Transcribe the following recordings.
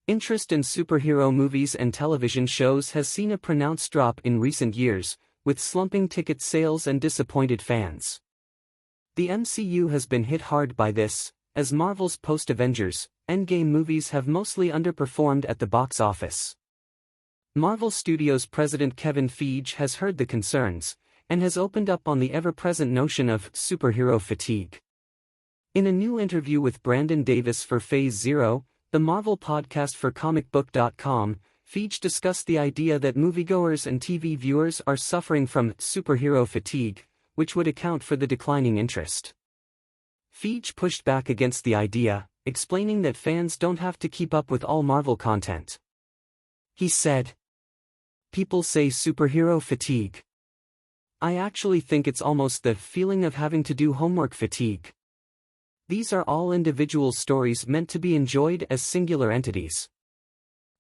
Interest in superhero movies and television shows has seen a pronounced drop in recent years, with slumping ticket sales and disappointed fans. The MCU has been hit hard by this, as Marvel's post-Avengers, Endgame movies have mostly underperformed at the box office. Marvel Studios president Kevin Feige has heard the concerns, and has opened up on the ever-present notion of superhero fatigue. In a new interview with Brandon Davis for Phase Zero, the Marvel podcast for comicbook.com, Feige discussed the idea that moviegoers and TV viewers are suffering from superhero fatigue, which would account for the declining interest. Feige pushed back against the idea, explaining that fans don't have to keep up with all Marvel content. He said, "People say superhero fatigue. I actually think it's almost the feeling of having to do homework fatigue. These are all individual stories meant to be enjoyed as singular entities.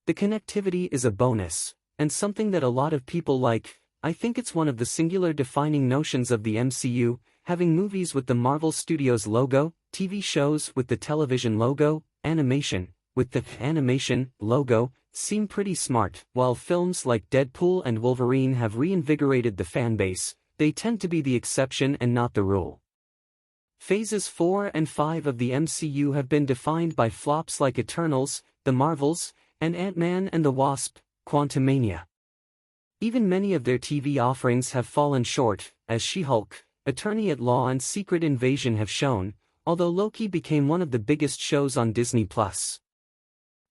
The connectivity is a bonus, and something that a lot of people like. I think it's one of the singular defining notions of the MCU, having movies with the Marvel Studios logo, TV shows with the television logo, animation with the animation logo, seem pretty smart. While films like Deadpool and Wolverine have reinvigorated the fanbase, they tend to be the exception and not the rule. Phases 4 and 5 of the MCU have been defined by flops like Eternals, The Marvels, and Ant-Man and the Wasp, Quantumania. Even many of their TV offerings have fallen short, as She-Hulk, Attorney at Law and Secret Invasion have shown, although Loki became one of the biggest shows on Disney+.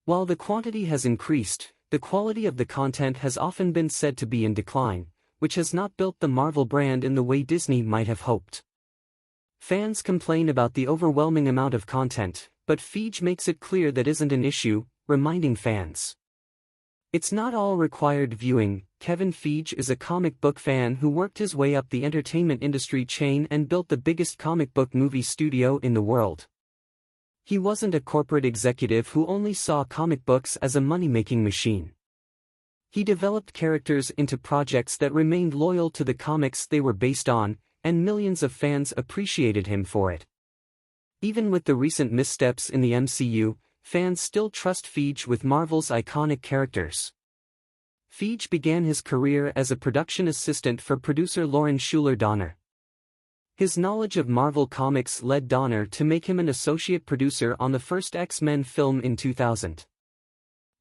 While the quantity has increased, the quality of the content has often been said to be in decline, which has not built the Marvel brand in the way Disney might have hoped. Fans complain about the overwhelming amount of content, but Feige makes it clear that isn't an issue, reminding fans. It's not all required viewing. Kevin Feige is a comic book fan who worked his way up the entertainment industry chain and built the biggest comic book movie studio in the world. He wasn't a corporate executive who only saw comic books as a money-making machine. He developed characters into projects that remained loyal to the comics they were based on, and millions of fans appreciated him for it. Even with the recent missteps in the MCU, fans still trust Feige with Marvel's iconic characters. Feige began his career as a production assistant for producer Lauren Shuler Donner. His knowledge of Marvel Comics led Donner to make him an associate producer on the first X-Men film in 2000.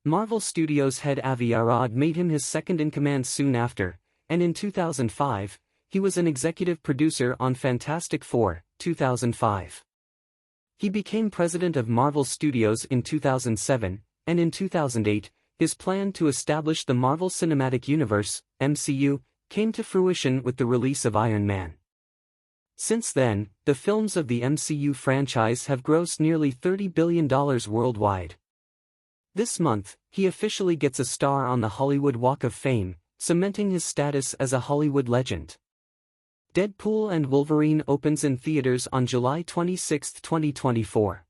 Marvel Studios head Avi Arad made him his second-in-command soon after, and in 2005, he was an executive producer on Fantastic Four, 2005. He became president of Marvel Studios in 2007, and in 2008, his plan to establish the Marvel Cinematic Universe, MCU, came to fruition with the release of Iron Man. Since then, the films of the MCU franchise have grossed nearly $30 billion worldwide. This month, he officially gets a star on the Hollywood Walk of Fame, cementing his status as a Hollywood legend. Deadpool and Wolverine opens in theaters on July 26, 2024.